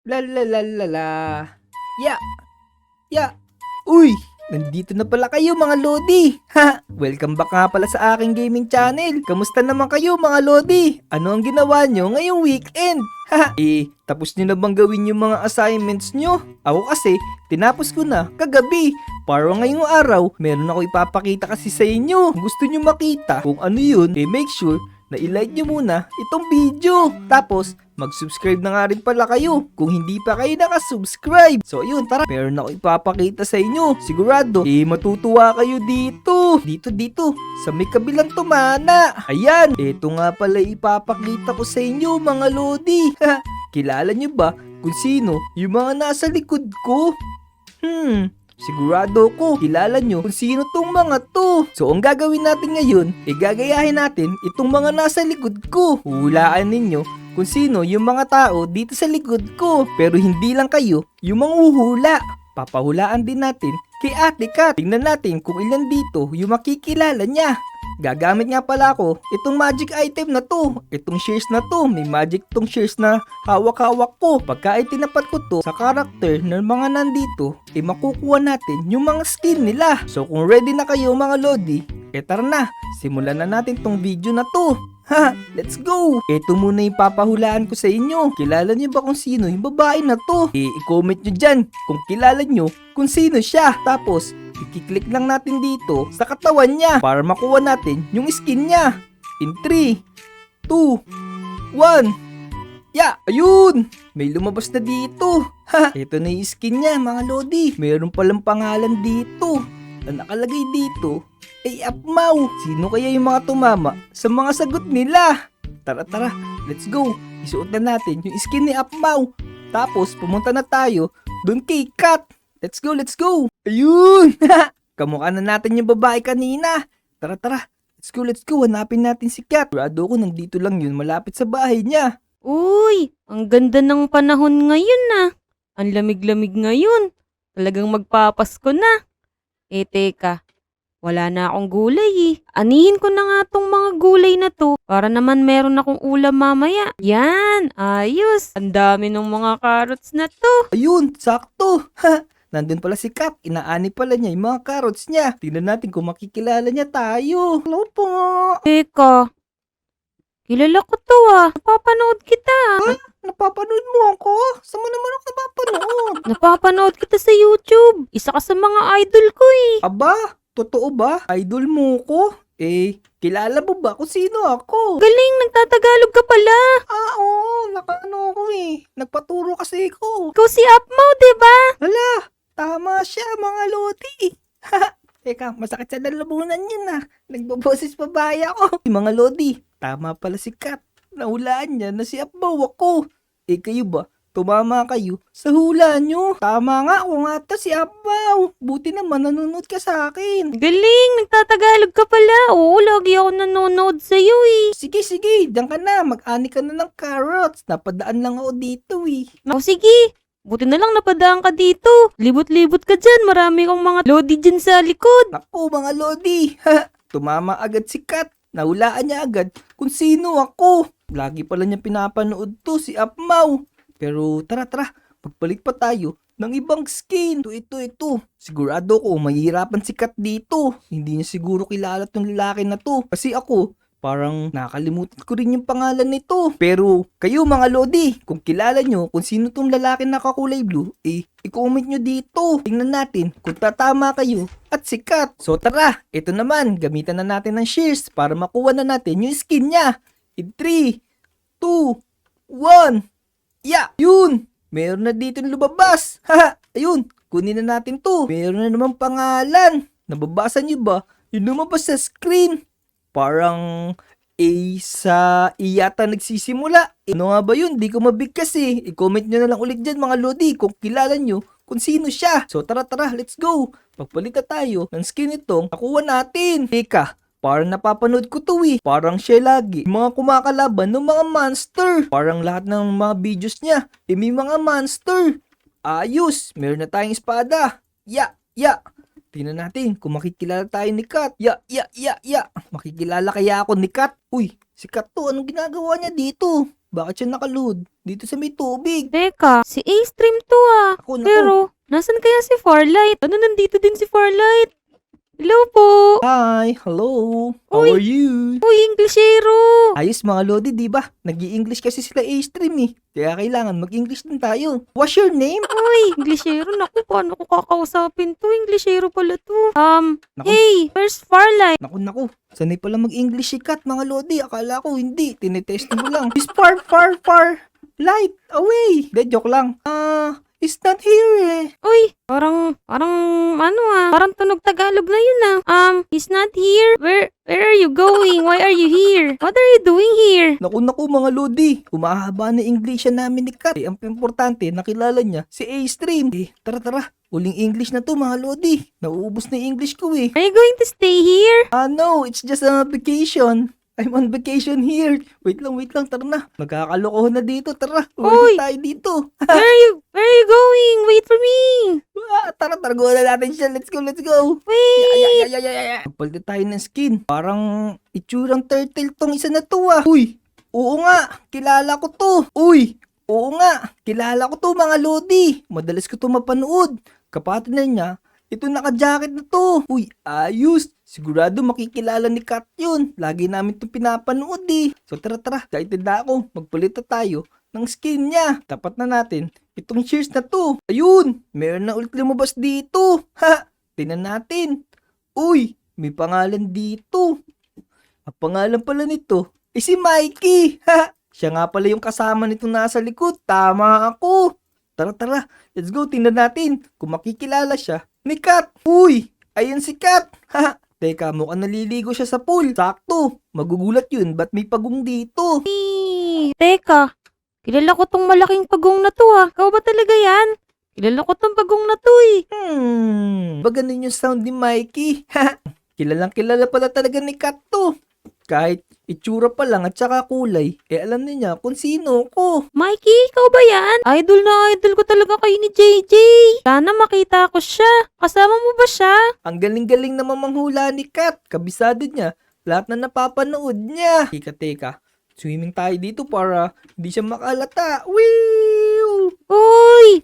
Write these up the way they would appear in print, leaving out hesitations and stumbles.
La la la la la. Ya, ya. Uy, nandito na pala kayo mga Lodi. Ha, welcome back nga pala sa aking gaming channel. Kamusta naman kayo mga Lodi? Ano ang ginawa nyo ngayong weekend? Ha, tapos nyo na bang gawin yung mga assignments nyo? Ako kasi, tinapos ko na kagabi. Para ngayong araw, meron ako ipapakita kasi sa inyo. Kung gusto nyo makita kung ano yun, make sure na i-like nyo muna itong video. Tapos, mag-subscribe na nga rin pala kayo kung hindi pa kayo nakasubscribe. So ayun, tara, meron ako ipapakita sa inyo. Sigurado, matutuwa kayo dito. Dito, sa may kabilang tumana. Ayan, ito nga pala ipapakita ko sa inyo mga Lodi. Kilala nyo ba kung sino yung mga nasa likod ko? Sigurado ko, kilala nyo kung sino tong mga to. So, ang gagawin natin ngayon, gagayahin natin itong mga nasa likod ko. Hulaan ninyo kung sino yung mga tao dito sa likod ko. Pero hindi lang kayo yung manghuhula. Papahulaan din natin kay Ate Kat. Tingnan natin kung ilan dito yung makikilala niya. Gagamit nga pala ako itong magic item na to. Itong shares na to. May magic tong shares na hawak-hawak ko. Pagka itinapat ko to sa karakter ng mga nandito, makukuha natin yung mga skin nila. So kung ready na kayo mga Lodi, tara na. Simulan na natin tong video na to. Ha, let's go! Ito muna yung papahulaan ko sa inyo. Kilala niyo ba kung sino yung babae na to? I-comment nyo dyan kung kilala nyo kung sino siya. Tapos, i-click lang natin dito sa katawan niya para makuha natin yung skin niya. In 3, 2, 1. Ya, ayun! May lumabas na dito. Ha, ito na yung skin niya mga Lodi. Mayroon palang pangalan dito. Na nakalagay dito ay Apmaw. Sino kaya yung mga tumama sa mga sagot nila? Tara, let's go. Isuot na natin yung skin ni Apmaw. Tapos pumunta na tayo dun kay Kat. Let's go. Ayun! Kamukha na natin yung babae kanina. Tara. Let's go. Hanapin natin si Kat. Sigurado ko nandito lang yun, malapit sa bahay niya. Uy, ang ganda ng panahon ngayon na. Ang lamig-lamig ngayon. Talagang magpapasko na. Teka, wala na akong gulay Anihin ko na nga tong mga gulay na to para naman meron akong ulam mamaya. Yan, ayos. Ang dami ng mga carrots na to. Ayun, sakto. Ha, nandun pala si Kat. Inaani pala niya yung mga carrots niya. Tingnan natin kung makikilala niya tayo. Hello po. Teka, kilala ko to Napapanood kita. Napapanood mo ako? Saan mo naman ako napapanood? Napapanood kita sa YouTube. Isa ka sa mga idol ko Aba, totoo ba? Idol mo ko? Kilala mo ba kung sino ako? Galing, nagtatagalog ka pala. Oo, nakaano ko Nagpaturo kasi ko. Ikaw si Apmao, diba? Hala, tama siya mga Lodi. Teka, masakit sa lalamunan yun Nagbaboses pa ba ako? Mga Lodi, tama pala si Kat. Nahulaan niya na si Apmaw ako. Kayo ba? Tumama kayo sa hula nyo. Tama nga, ako nga ta si Apmaw. Buti naman nanonood ka sa akin. Galing, nagtatagalog ka pala. Oo, lagi ako nanonood sa'yo Sige, diyan ka na. Mag-ani ka na ng carrots. Napadaan lang ako dito O sige, buti na lang napadaan ka dito. Libot-libot ka dyan, marami kang mga lodi dyan sa likod. Naku mga Lodi. Tumama agad si Kat. Nahulaan niya agad kung sino ako. Lagi pala niya pinapanood to si Apmaw. Pero tara, magpalit pa tayo ng ibang skin. Ito. Sigurado ko mahihirapan si Kat dito. Hindi niya siguro kilala tong lalaki na to. Kasi ako, parang nakalimutan ko rin yung pangalan nito. Pero kayo mga Lodi, kung kilala nyo kung sino tong lalaki na kakulay blue, i-comment nyo dito. Tingnan natin kung tatama kayo at sikat. So tara, ito naman, gamitan na natin ng shares para makuha na natin yung skin niya. In 3, 2, 1. Ya, yun! Meron na dito lumabas. Ayun, kunin na natin to. Meron na naman pangalan. Nababasa nyo ba? Yung lumabas sa screen. Parang sa yata nagsisimula. Ano nga ba yun? Di ko mabigkas I-comment nyo na lang ulit dyan mga Lodi kung kilala nyo kung sino siya. So tara, let's go. Pagpalit na tayo ng skin itong nakuha natin. Teka, parang napapanood ko to Parang siya lagi yung mga kumakalaban ng mga monster. Parang lahat ng mga videos niya may mga monster. Ayos, meron na tayong espada. Ya. Tingnan natin kung makikilala tayo ni Kat. Ya. Makikilala kaya ako ni Kat? Uy, si Kat to, anong ginagawa niya dito? Bakit siya nakaluhod? Dito sa may tubig. Teka, si A-Stream to ah. Ako, naku. Pero, nasan kaya si Farlight? Ano, nandito din si Farlight? Hello po! Hi, hello. How Uy. are you? Uy, Englishero! Ayos mga lodi, di ba? Nag-i-English kasi sila A-Stream eh. Kaya kailangan mag-English din tayo. What's your name? Uy, Englishero, naku, paano ko kakausapin to? Englishero pala to. Naku. Hey, where's Farlight? Naku. Sanay pala mag-English si Kat, mga lodi. Akala ko hindi. Tinetest mo lang. Is far. Light away. De, joke lang. It's not here eh. Uy, parang parang tunog Tagalog na yun ah. He's not here. Where are you going? Why are you here? What are you doing here? Naku, mga lodi. Humahaba na English namin ni Kat. Ang importante, nakilala niya si A-Stream. Tara. Uling English na to, mga lodi. Nauubos na yung English ko eh. Are you going to stay here? No, it's just a vacation. I'm on vacation here. Wait lang, tara na. Magkakalokohan na dito, tara. Uy! Uwi tayo dito. Where are you going? Wait for me. Tara, targuan na natin siya. Let's go. Wait. Magpalit tayo ng skin. Parang itsurang turtle tong isa na to ah. Uy, oo nga. Kilala ko to. Kilala ko to, mga lodi. Madalas ko to mapanood. Kapatid niya, ito naka-jacket na to. Uy, ayos. Sigurado makikilala ni Kat yun. Lagi namin ito pinapanood eh. So tara. Excited na ako. Magpalit na tayo ng skin niya. Tapat na natin itong shirts na to. Ayun! Meron na ulit lumabas dito. Tingnan natin. Uy! May pangalan dito. Ang pangalan pala nito si Mikey. Siya nga pala yung kasama nito nasa likod. Tama ako. Tara. Let's go. Tingnan natin kung makikilala siya ni Kat. Uy! Ayun si Kat. Teka, mukhang naliligo siya sa pool. Sakto. Magugulat yun. Ba't may pagong dito? Teka, kilala ko tong malaking pagong na to ah. Ikaw ba talaga yan? Kilala ko tong pagong na to eh. Ba ganun yung sound ni Mikey? Kilalang kilala pala talaga ni Kat to. Kahit itsura pa lang at saka kulay, alam niya kung sino ko. Mikey, ikaw ba yan? Idol na idol ko talaga kayo ni JJ. Sana makita ko siya. Kasama mo ba siya? Ang galing-galing naman manghula ni Kat. Kabisado niya. Lahat na napapanood niya. Teka. Swimming tayo dito para hindi siya makalata. Wee!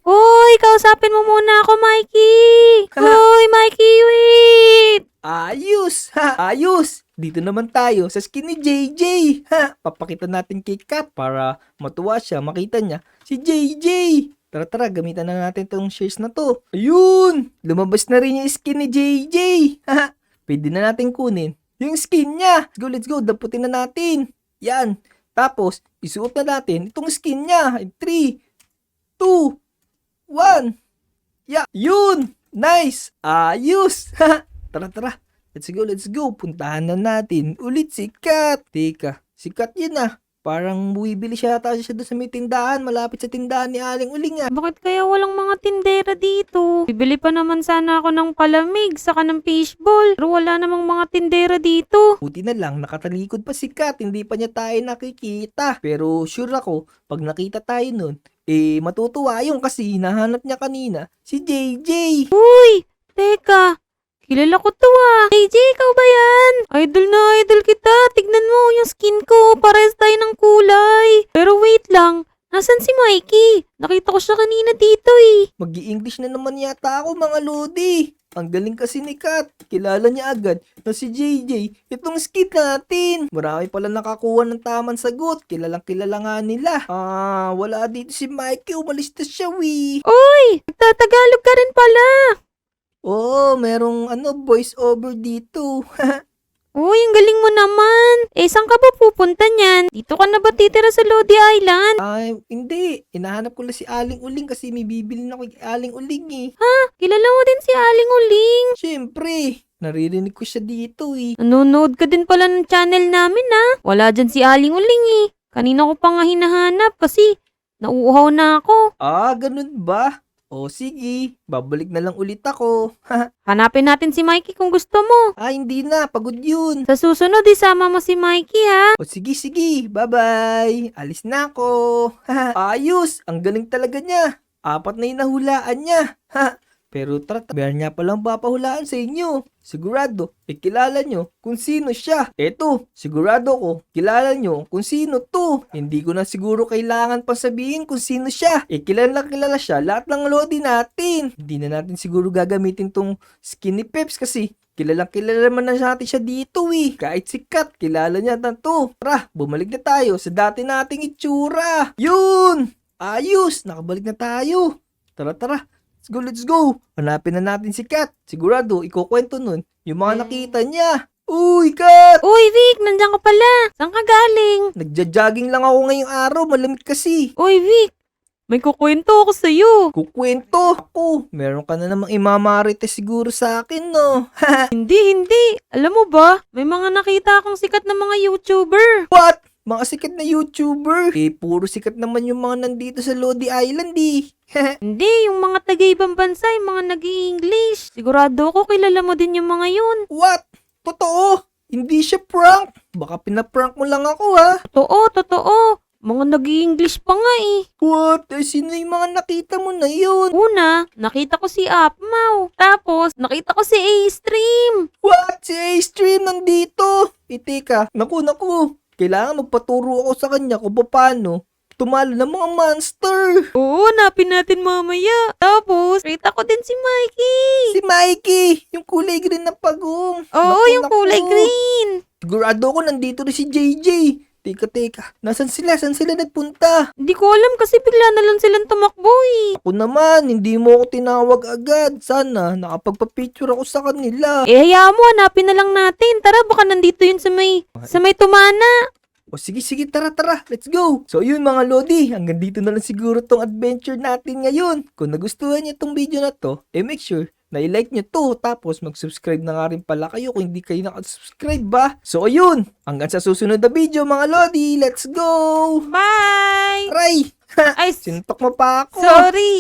Uy, kausapin mo muna ako, Mikey. Uy, Mikey, wait. Ayos! Dito naman tayo sa skin ni JJ. Papakita natin kay Kat para matuwa siya, makita niya si JJ. Tara, gamitan na natin tong shirts na to. Ayun! Lumabas na rin yung skin ni JJ. Pwede na natin kunin yung skin niya. Let's go. Daputin na natin. Yan. Tapos, isuot na natin itong skin niya. 3, 2, 1. Yeah. Yun! Nice! Ayos! Tara. Let's go. Puntahan na natin ulit si Kat. Teka, si Kat yun ah. Parang buwibili siya doon sa may tindahan. Malapit sa tindahan ni Aling Uling ah. Bakit kaya walang mga tindera dito? Bibili pa naman sana ako ng palamig saka ng fishball. Pero wala namang mga tindera dito. Buti na lang, nakatalikod pa si Kat. Hindi pa niya tayo nakikita. Pero sure ako, pag nakita tayo nun, matutuwa yun kasi hinahanap niya kanina si JJ. Uy, teka. Kilala ko to ah. JJ, ikaw ba yan? Idol na idol kita. Tignan mo yung skin ko. Pares tayo ng kulay. Pero wait lang. Nasaan si Mikey? Nakita ko siya kanina dito eh. Mag-i-English na naman yata ako, mga lodi. Ang galing kasi ni Kat. Kilala niya agad na si JJ. Itong skin natin. Marami pala nakakuha ng tamang sagot. Kilalang kilala nga nila. Wala dito si Mikey. Umalis na siya, wee. Uy, nagtatagalog ka rin pala. Oo, merong voice over dito. Uy, ang galing mo naman. Saan ka ba pupunta niyan? Dito ka na ba titira sa Lodi Island? Ay, hindi. Hinahanap ko lang si Aling Uling kasi may bibili na ko kay Aling Uling eh. Kilala mo din si Aling Uling. Siyempre, naririnig ko siya dito eh. Nanonood ka din pala ng channel namin ah. Wala dyan si Aling Uling eh. Kanina ko pa nga hinahanap kasi nauuhaw na ako. Ganun ba? O sige, babalik na lang ulit ako. Hanapin natin si Mikey kung gusto mo. Hindi na, pagod yun. Sa susunod, isama mo si Mikey ha. O sige, bye-bye. Alis na ako. Ayos, ang galing talaga niya. 4 na yung nahulaan niya. Pero tara, meron nga palang papahulaan sa inyo. Sigurado, kilala nyo kung sino siya. Eto, sigurado ko, kilala nyo kung sino to. Hindi ko na siguro kailangan pa sabihin kung sino siya. Kilala siya lahat ng lodi natin. Hindi na natin siguro gagamitin tong Skinny Peps kasi kilala naman na natin siya dito eh. Kahit sikat, kilala niya na to. Tara, bumalik na tayo sa dati nating itsura. Yun! Ayos! Nakabalik na tayo. Tara. Let's go. Hanapin na natin si Kat. Sigurado, ikukwento nun yung mga nakita niya. Uy, Kat! Uy, Vic, nandiyan ka pala. Saan ka galing? Nagja-jogging lang ako ngayong araw. Malamig kasi. Uy, Vic, may kukwento ako sa'yo. Kukwento ako. Meron ka na namang imamarites siguro sa akin, no? Hindi. Alam mo ba, may mga nakita akong sikat na mga YouTuber. What? Mga sikat na YouTuber. Puro sikat naman yung mga nandito sa Lodi Island, eh. Hindi, yung mga taga-ibang bansa, yung mga nag-i-English. Sigurado ko kilala mo din yung mga yun. What? Totoo? Hindi siya prank. Baka pinaprank mo lang ako, ha? Totoo. Mga nag-i-English pa nga eh. What? Sino yung mga nakita mo na yun? Una, nakita ko si Apmao. Tapos, nakita ko si A-Stream. What? Si A-Stream nandito? Teka. Naku. Kailangan magpaturo ako sa kanya kung paano tumalo ng mga monster. Oo, hanapin natin mamaya. Tapos, nakita ko din si Mikey. Si Mikey, yung kulay green na pagong. Oo, yung kulay green. Sigurado ko nandito rin si JJ. Teka. Nasaan sila? Saan sila nagpunta? Hindi ko alam kasi bigla na lang silang tumakbo eh. Ako naman, hindi mo ako tinawag agad. Sana, nakapagpa-picture ako sa kanila. Hayaan mo, hanapin na lang natin. Tara, baka nandito yun sa may tumana. O sige, tara. Let's go. So yun mga Lodi, hanggang dito na lang siguro tong adventure natin ngayon. Kung nagustuhan niyo tong video na to, make sure na i-like nyo to. Tapos mag-subscribe na nga rin pala kayo kung hindi kayo nakasubscribe ba. So ayun, hanggang sa susunod na video mga Lodi. Let's go! Bye! Aray! Ay, Sintok mo pa ako. sorry.